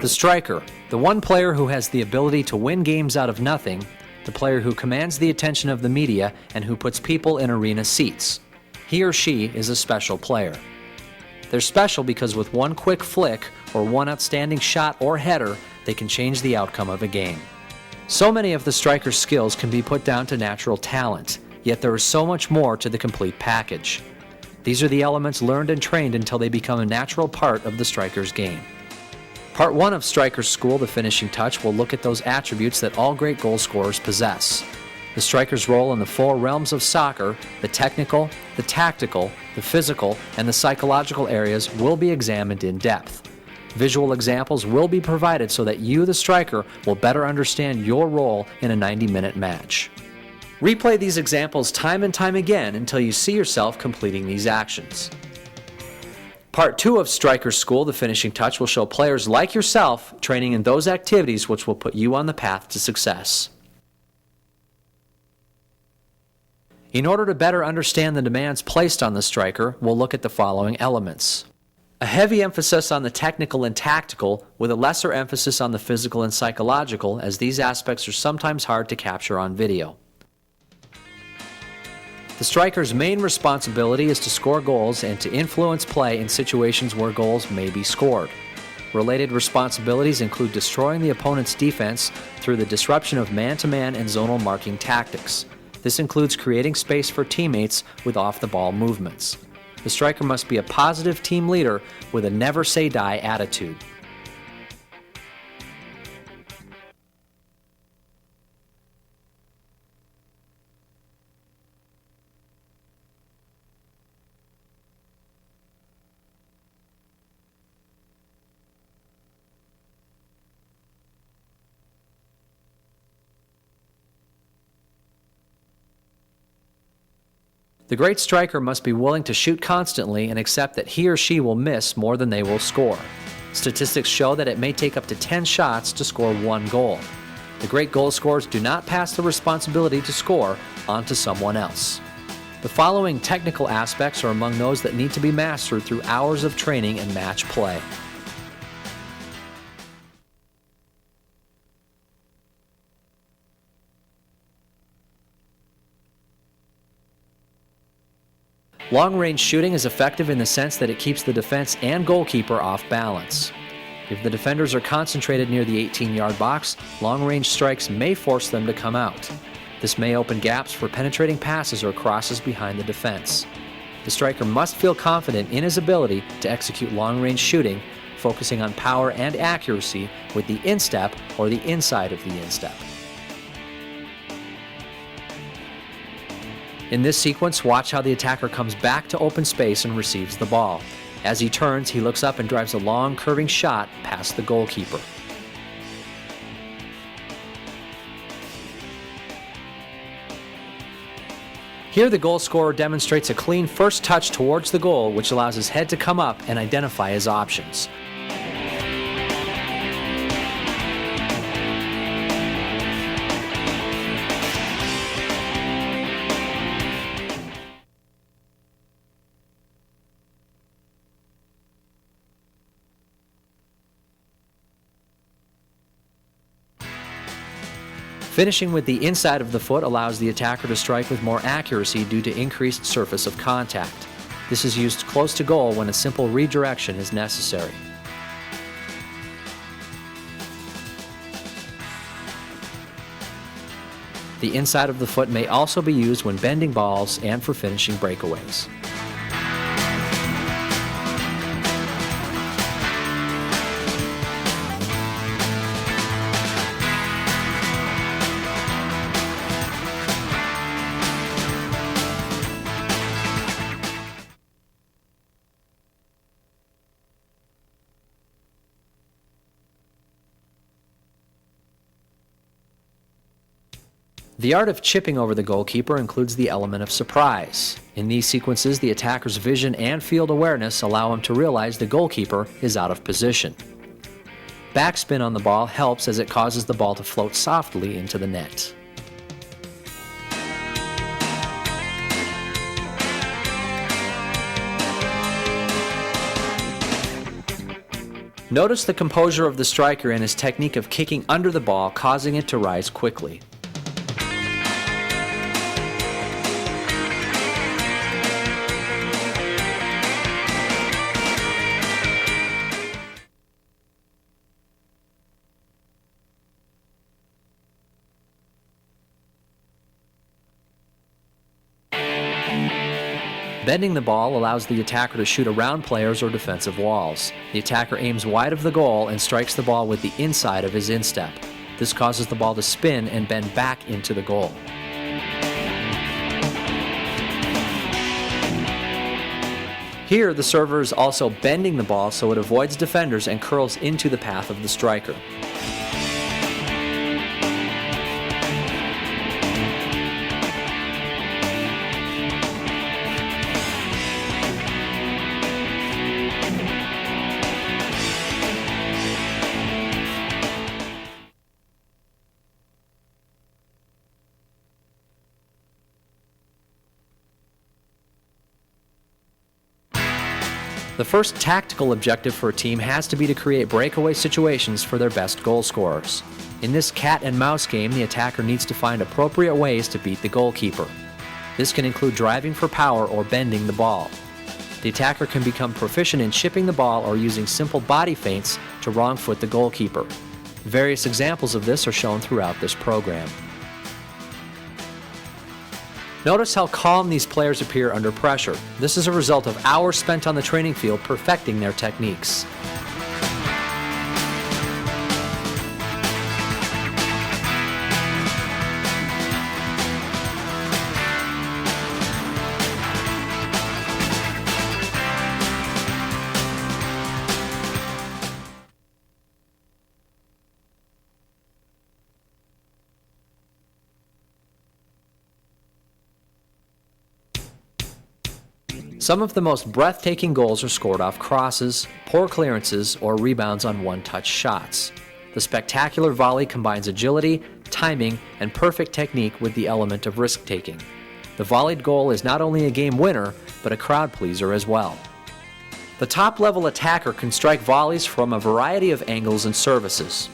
The striker, the one player who has the ability to win games out of nothing, the player who commands the attention of the media and who puts people in arena seats. He or she is a special player. They're special because with one quick flick or one outstanding shot or header, they can change the outcome of a game. So many of the striker's skills can be put down to natural talent, yet there is so much more to the complete package. These are the elements learned and trained until they become a natural part of the striker's game. Part 1 of Striker's School, The Finishing Touch, will look at those attributes that all great goal scorers possess. The striker's role in the 4 realms of soccer, the technical, the tactical, the physical, and the psychological areas will be examined in depth. Visual examples will be provided so that you, the striker, will better understand your role in a 90-minute match. Replay these examples time and time again until you see yourself completing these actions. Part 2 of Striker's School, The Finishing Touch, will show players like yourself training in those activities which will put you on the path to success. In order to better understand the demands placed on the striker, we'll look at the following elements. A heavy emphasis on the technical and tactical, with a lesser emphasis on the physical and psychological, as these aspects are sometimes hard to capture on video. The striker's main responsibility is to score goals and to influence play in situations where goals may be scored. Related responsibilities include destroying the opponent's defense through the disruption of man-to-man and zonal marking tactics. This includes creating space for teammates with off-the-ball movements. The striker must be a positive team leader with a never-say-die attitude. The great striker must be willing to shoot constantly and accept that he or she will miss more than they will score. Statistics show that it may take up to 10 shots to score 1 goal. The great goal scorers do not pass the responsibility to score on to someone else. The following technical aspects are among those that need to be mastered through hours of training and match play. Long-range shooting is effective in the sense that it keeps the defense and goalkeeper off balance. If the defenders are concentrated near the 18-yard box, long-range strikes may force them to come out. This may open gaps for penetrating passes or crosses behind the defense. The striker must feel confident in his ability to execute long-range shooting, focusing on power and accuracy with the instep or the inside of the instep. In this sequence, watch how the attacker comes back to open space and receives the ball. As he turns, he looks up and drives a long, curving shot past the goalkeeper. Here, the goal scorer demonstrates a clean first touch towards the goal, which allows his head to come up and identify his options. Finishing with the inside of the foot allows the attacker to strike with more accuracy due to increased surface of contact. This is used close to goal when a simple redirection is necessary. The inside of the foot may also be used when bending balls and for finishing breakaways. The art of chipping over the goalkeeper includes the element of surprise. In these sequences, the attacker's vision and field awareness allow him to realize the goalkeeper is out of position. Backspin on the ball helps as it causes the ball to float softly into the net. Notice the composure of the striker and his technique of kicking under the ball, causing it to rise quickly. Bending the ball allows the attacker to shoot around players or defensive walls. The attacker aims wide of the goal and strikes the ball with the inside of his instep. This causes the ball to spin and bend back into the goal. Here, the server is also bending the ball so it avoids defenders and curls into the path of the striker. The first tactical objective for a team has to be to create breakaway situations for their best goal scorers. In this cat and mouse game, the attacker needs to find appropriate ways to beat the goalkeeper. This can include driving for power or bending the ball. The attacker can become proficient in chipping the ball or using simple body feints to wrong foot the goalkeeper. Various examples of this are shown throughout this program. Notice how calm these players appear under pressure. This is a result of hours spent on the training field perfecting their techniques. Some of the most breathtaking goals are scored off crosses, poor clearances, or rebounds on one-touch shots. The spectacular volley combines agility, timing, and perfect technique with the element of risk-taking. The volleyed goal is not only a game winner, but a crowd pleaser as well. The top-level attacker can strike volleys from a variety of angles and surfaces.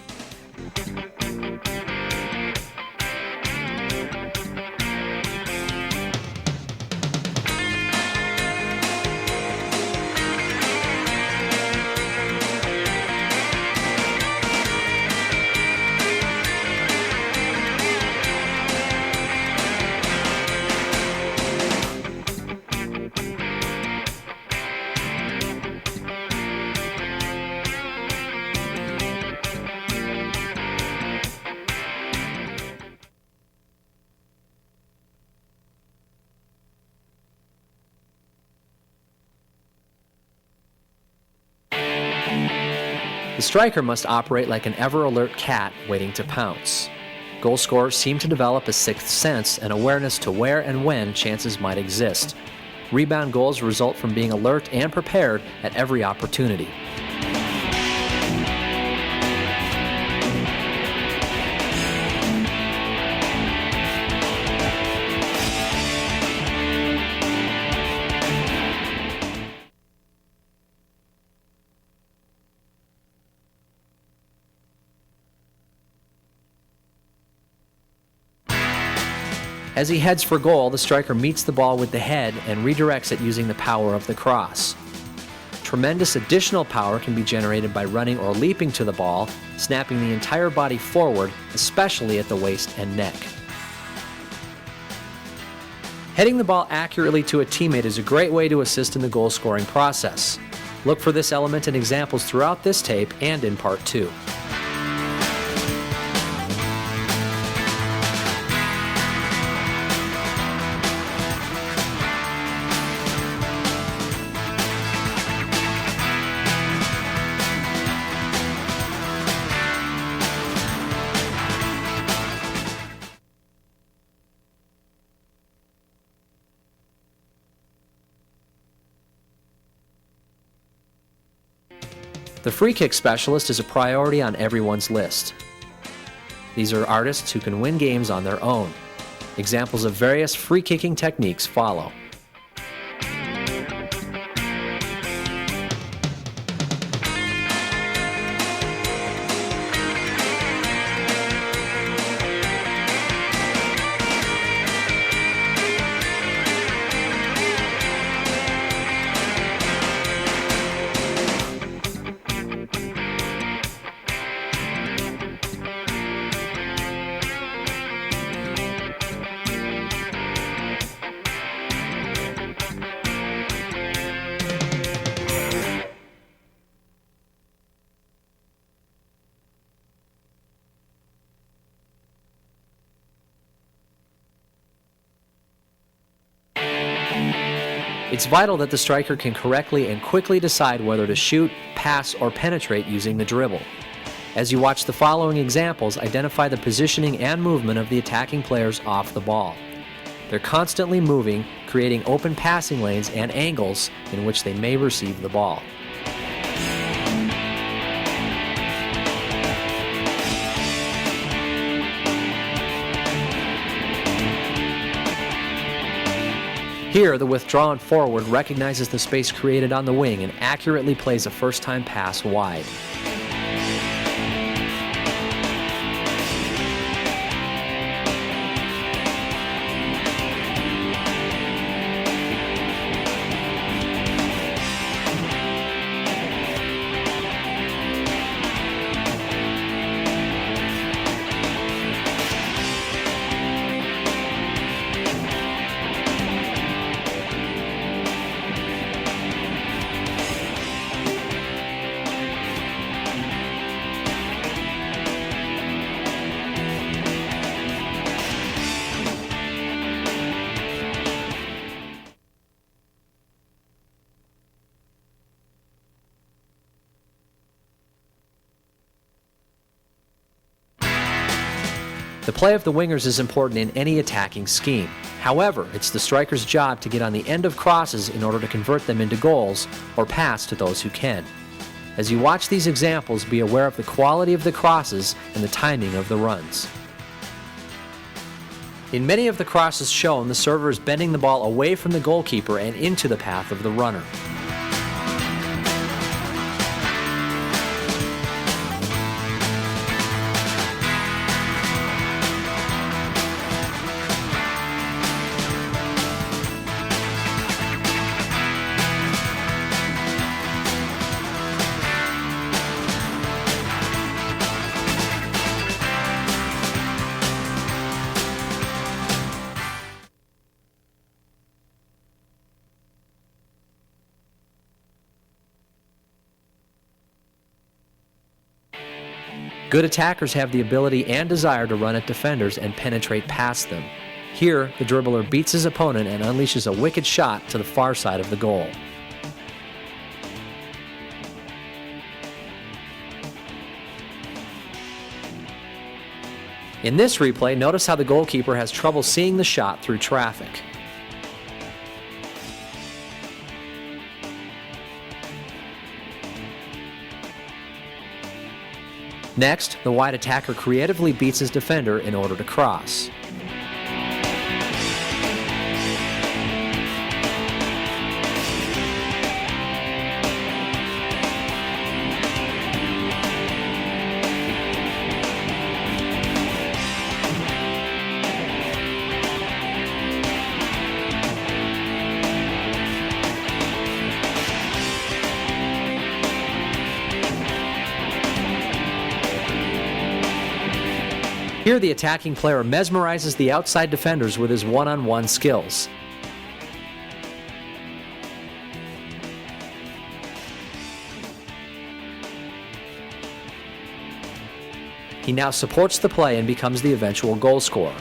The striker must operate like an ever-alert cat waiting to pounce. Goal scorers seem to develop a sixth sense and awareness to where and when chances might exist. Rebound goals result from being alert and prepared at every opportunity. As he heads for goal, the striker meets the ball with the head and redirects it using the power of the cross. Tremendous additional power can be generated by running or leaping to the ball, snapping the entire body forward, especially at the waist and neck. Heading the ball accurately to a teammate is a great way to assist in the goal scoring process. Look for this element in examples throughout this tape and in Part 2. The free kick specialist is a priority on everyone's list. These are artists who can win games on their own. Examples of various free kicking techniques follow. It's vital that the striker can correctly and quickly decide whether to shoot, pass, or penetrate using the dribble. As you watch the following examples, identify the positioning and movement of the attacking players off the ball. They're constantly moving, creating open passing lanes and angles in which they may receive the ball. Here, the withdrawn forward recognizes the space created on the wing and accurately plays a first-time pass wide. The play of the wingers is important in any attacking scheme. However, it's the striker's job to get on the end of crosses in order to convert them into goals or pass to those who can. As you watch these examples, be aware of the quality of the crosses and the timing of the runs. In many of the crosses shown, the server is bending the ball away from the goalkeeper and into the path of the runner. Good attackers have the ability and desire to run at defenders and penetrate past them. Here, the dribbler beats his opponent and unleashes a wicked shot to the far side of the goal. In this replay, notice how the goalkeeper has trouble seeing the shot through traffic. Next, the wide attacker creatively beats his defender in order to cross. Here, the attacking player mesmerizes the outside defenders with his one-on-one skills. He now supports the play and becomes the eventual goal scorer.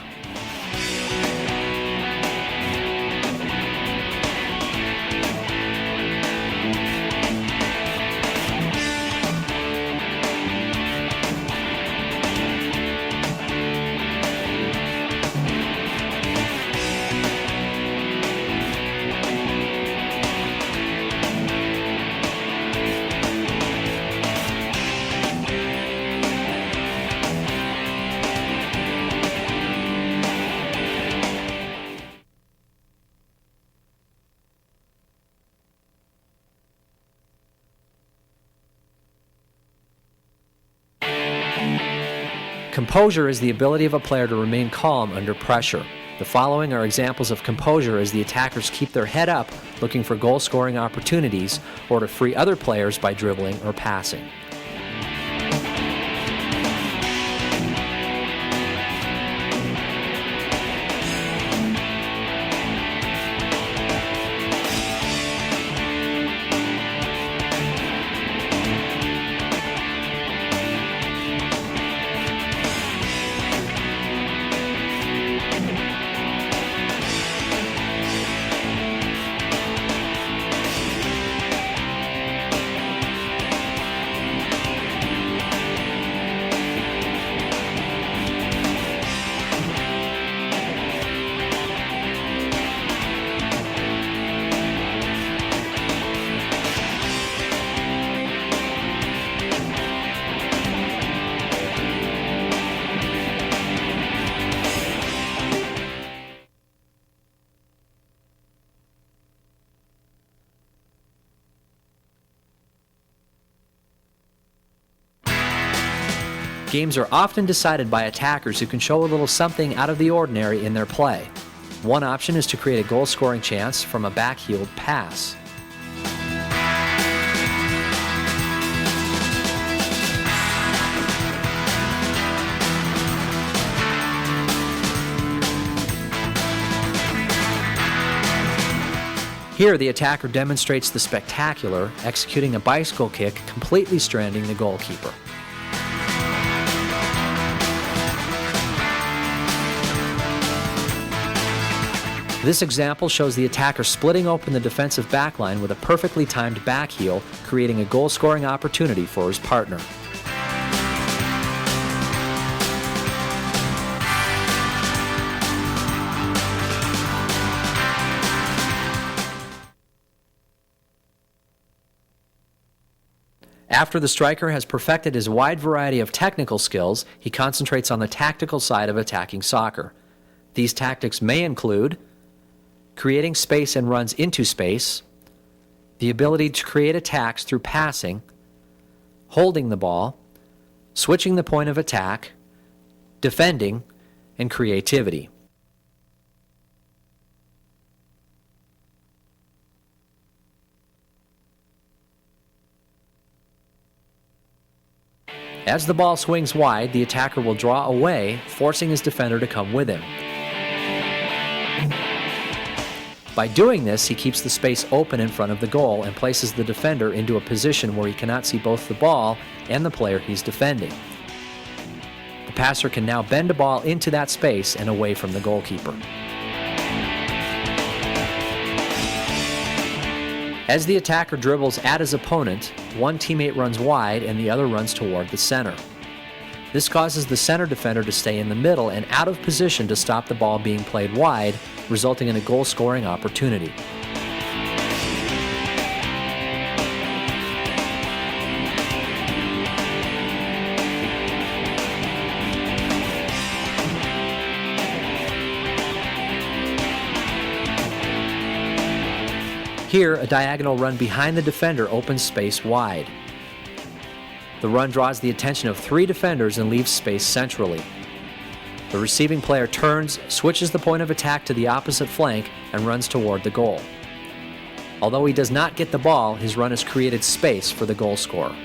Composure is the ability of a player to remain calm under pressure. The following are examples of composure as the attackers keep their head up, looking for goal-scoring opportunities or to free other players by dribbling or passing. Games are often decided by attackers who can show a little something out of the ordinary in their play. One option is to create a goal-scoring chance from a backheeled pass. Here, the attacker demonstrates the spectacular, executing a bicycle kick, completely stranding the goalkeeper. This example shows the attacker splitting open the defensive backline with a perfectly timed backheel, creating a goal-scoring opportunity for his partner. After the striker has perfected his wide variety of technical skills, he concentrates on the tactical side of attacking soccer. These tactics may include creating space and runs into space, the ability to create attacks through passing, holding the ball, switching the point of attack, defending, and creativity. As the ball swings wide, the attacker will draw away, forcing his defender to come with him. By doing this, he keeps the space open in front of the goal and places the defender into a position where he cannot see both the ball and the player he's defending. The passer can now bend a ball into that space and away from the goalkeeper. As the attacker dribbles at his opponent, one teammate runs wide and the other runs toward the center. This causes the center defender to stay in the middle and out of position to stop the ball being played wide, resulting in a goal-scoring opportunity. Here, a diagonal run behind the defender opens space wide. The run draws the attention of three defenders and leaves space centrally. The receiving player turns, switches the point of attack to the opposite flank, and runs toward the goal. Although he does not get the ball, his run has created space for the goal scorer.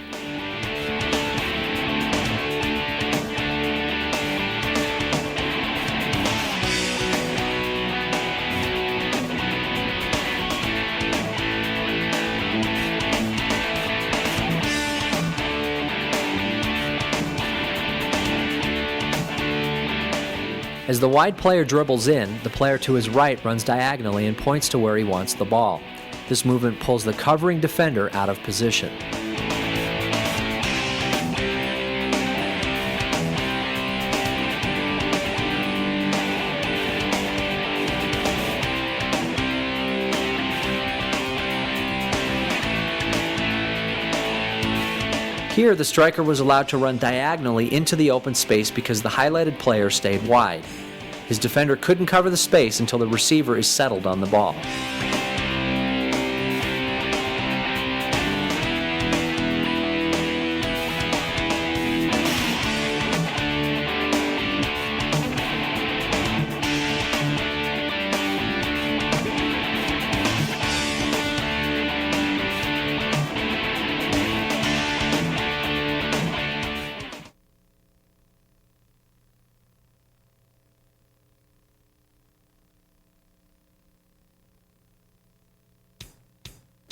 As the wide player dribbles in, the player to his right runs diagonally and points to where he wants the ball. This movement pulls the covering defender out of position. Here, the striker was allowed to run diagonally into the open space because the highlighted player stayed wide. His defender couldn't cover the space until the receiver is settled on the ball.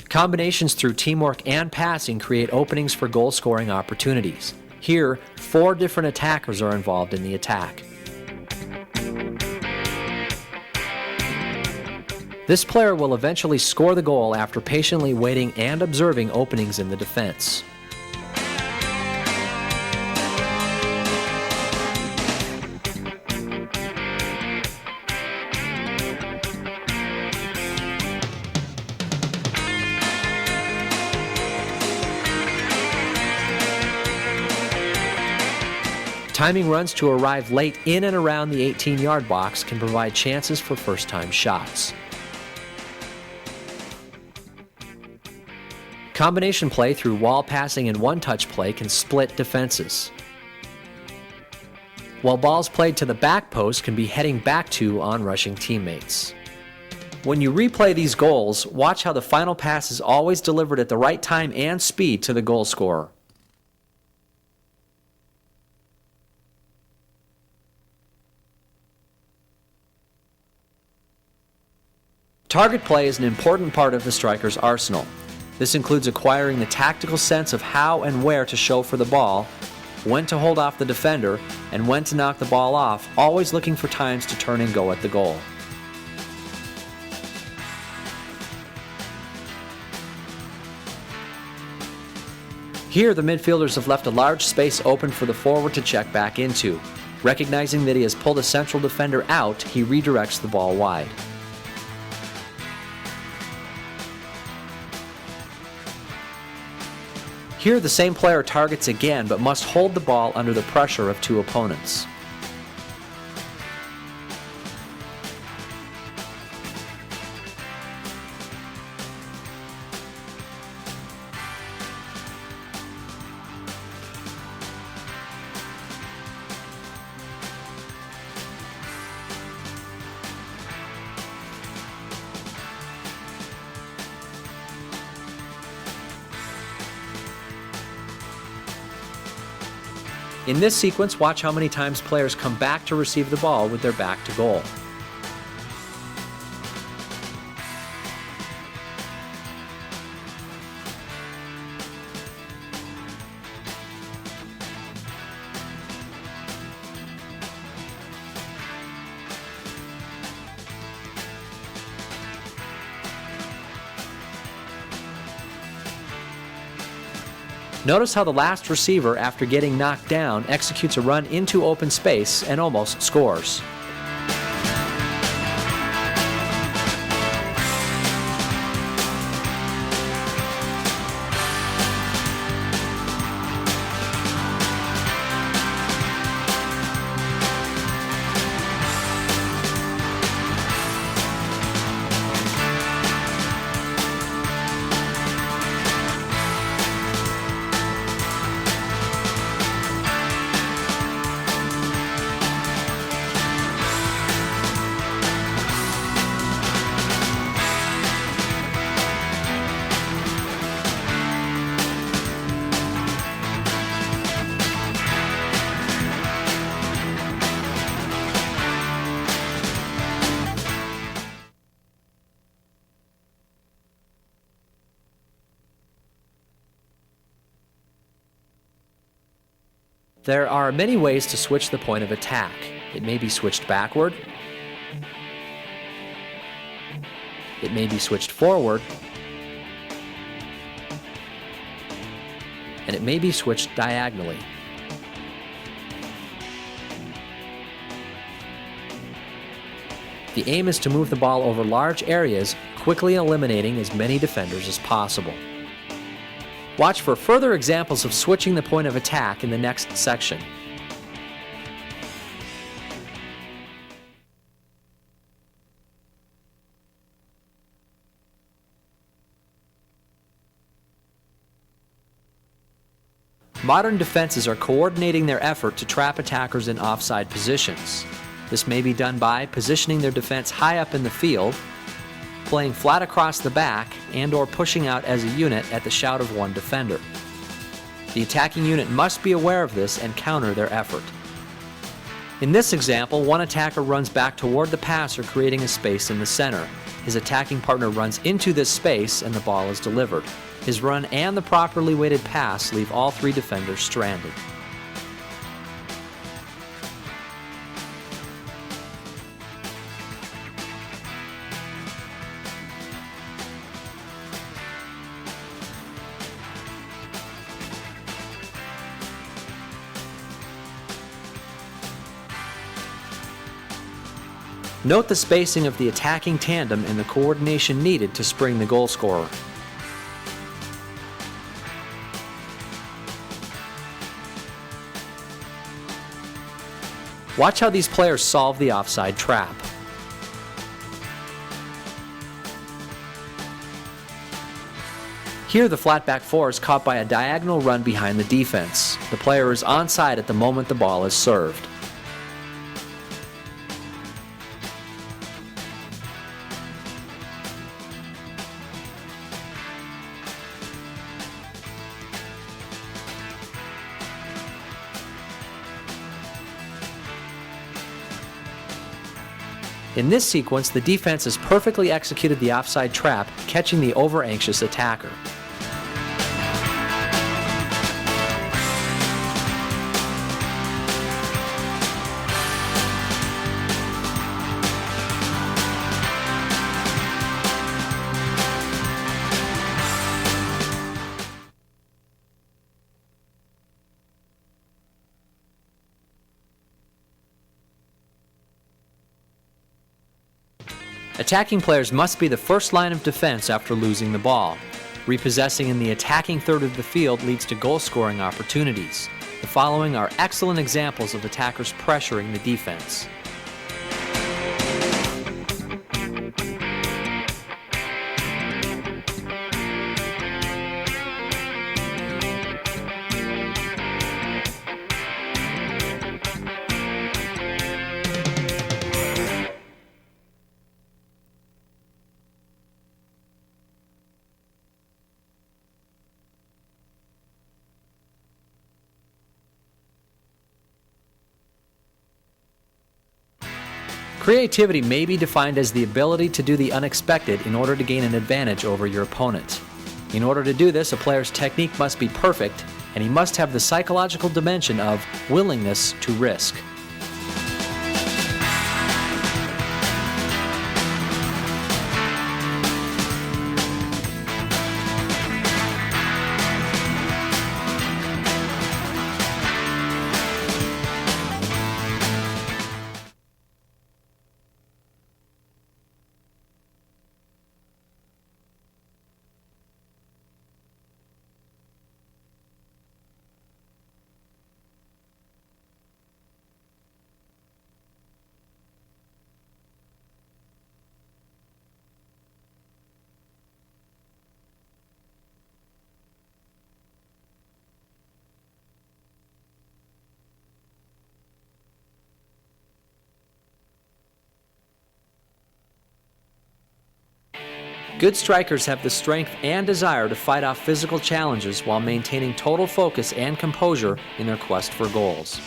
Combinations through teamwork and passing create openings for goal-scoring opportunities. Here, 4 different attackers are involved in the attack. This player will eventually score the goal after patiently waiting and observing openings in the defense. Timing runs to arrive late in and around the 18-yard box can provide chances for first-time shots. Combination play through wall passing and one-touch play can split defenses. while balls played to the back post can be heading back to onrushing teammates. When you replay these goals, watch how the final pass is always delivered at the right time and speed to the goal scorer. Target play is an important part of the striker's arsenal. This includes acquiring the tactical sense of how and where to show for the ball, when to hold off the defender, and when to knock the ball off, always looking for times to turn and go at the goal. Here, the midfielders have left a large space open for the forward to check back into. Recognizing that he has pulled a central defender out, he redirects the ball wide. Here, the same player targets again, but must hold the ball under the pressure of two opponents. In this sequence, watch how many times players come back to receive the ball with their back to goal. Notice how the last receiver, after getting knocked down, executes a run into open space and almost scores. There are many ways to switch the point of attack. It may be switched backward. It may be switched forward. And it may be switched diagonally. The aim is to move the ball over large areas, quickly eliminating as many defenders as possible. Watch for further examples of switching the point of attack in the next section. Modern defenses are coordinating their effort to trap attackers in offside positions. This may be done by positioning their defense high up in the field, playing flat across the back, and/or pushing out as a unit at the shout of one defender. The attacking unit must be aware of this and counter their effort. In this example, one attacker runs back toward the passer, creating a space in the center. His attacking partner runs into this space and the ball is delivered. His run and the properly weighted pass leave all three defenders stranded. Note the spacing of the attacking tandem and the coordination needed to spring the goal scorer. Watch how these players solve the offside trap. Here, the flat back four is caught by a diagonal run behind the defense. The player is onside at the moment the ball is served. In this sequence, the defense has perfectly executed the offside trap, catching the over-anxious attacker. Attacking players must be the first line of defense after losing the ball. Repossessing in the attacking third of the field leads to goal-scoring opportunities. The following are excellent examples of attackers pressuring the defense. Creativity may be defined as the ability to do the unexpected in order to gain an advantage over your opponent. In order to do this, a player's technique must be perfect, and he must have the psychological dimension of willingness to risk. Good strikers have the strength and desire to fight off physical challenges while maintaining total focus and composure in their quest for goals.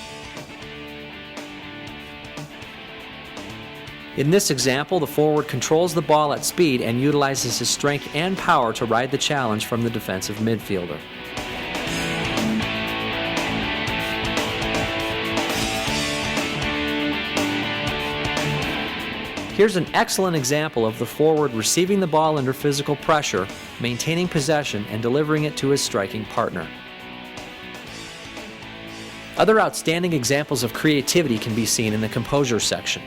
In this example, the forward controls the ball at speed and utilizes his strength and power to ride the challenge from the defensive midfielder. Here's an excellent example of the forward receiving the ball under physical pressure, maintaining possession, and delivering it to his striking partner. Other outstanding examples of creativity can be seen in the composure section.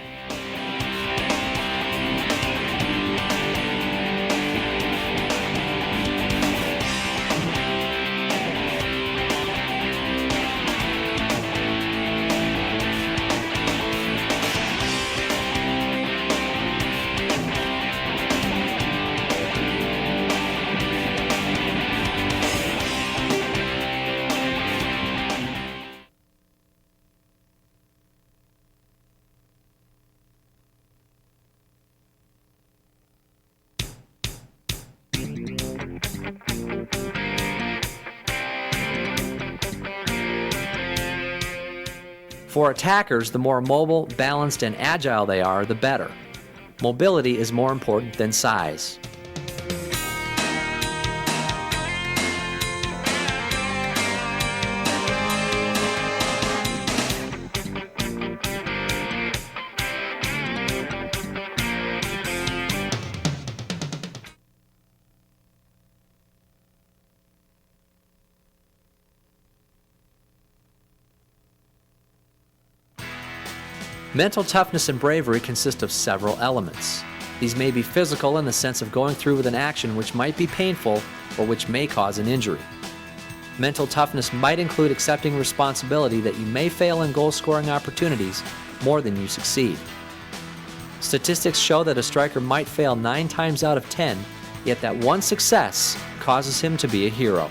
For attackers, the more mobile, balanced, and agile they are, the better. Mobility is more important than size. Mental toughness and bravery consist of several elements. These may be physical in the sense of going through with an action which might be painful or which may cause an injury. Mental toughness might include accepting responsibility that you may fail in goal-scoring opportunities more than you succeed. Statistics show that a striker might fail 9 times out of 10, yet that one success causes him to be a hero.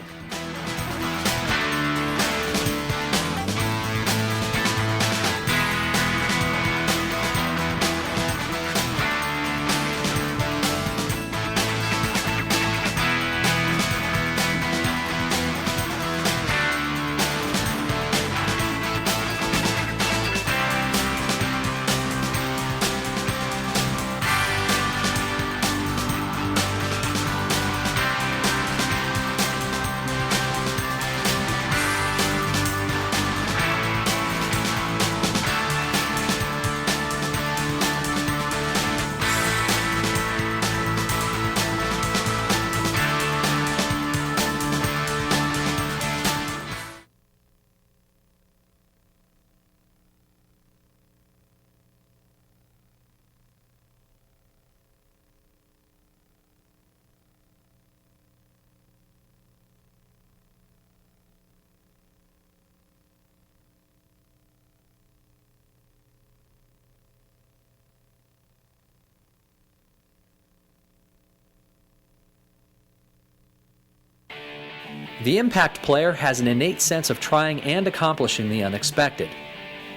The impact player has an innate sense of trying and accomplishing the unexpected.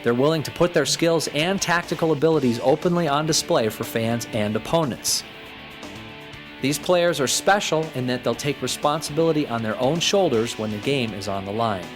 They're willing to put their skills and tactical abilities openly on display for fans and opponents. These players are special in that they'll take responsibility on their own shoulders when the game is on the line.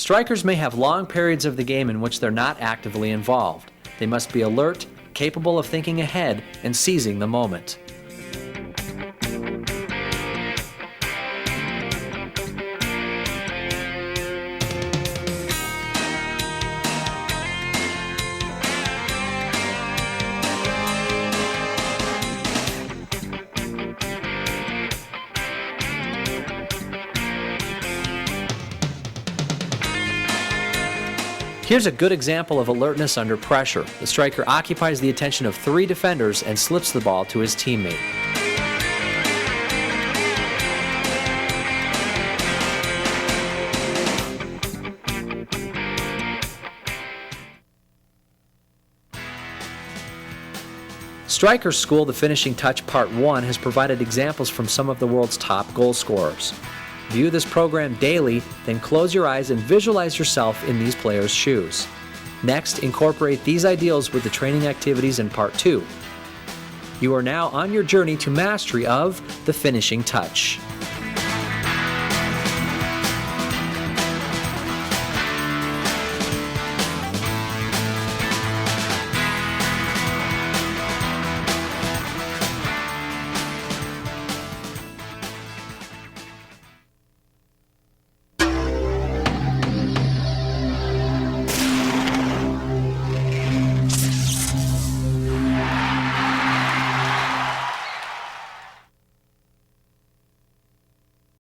Strikers may have long periods of the game in which they're not actively involved. They must be alert, capable of thinking ahead, and seizing the moment. Here's a good example of alertness under pressure. The striker occupies the attention of 3 defenders and slips the ball to his teammate. Strikers School The Finishing Touch Part 1 has provided examples from some of the world's top goal scorers. View this program daily, then close your eyes and visualize yourself in these players' shoes. Next, incorporate these ideals with the training activities in Part 2. You are now on your journey to mastery of the finishing touch.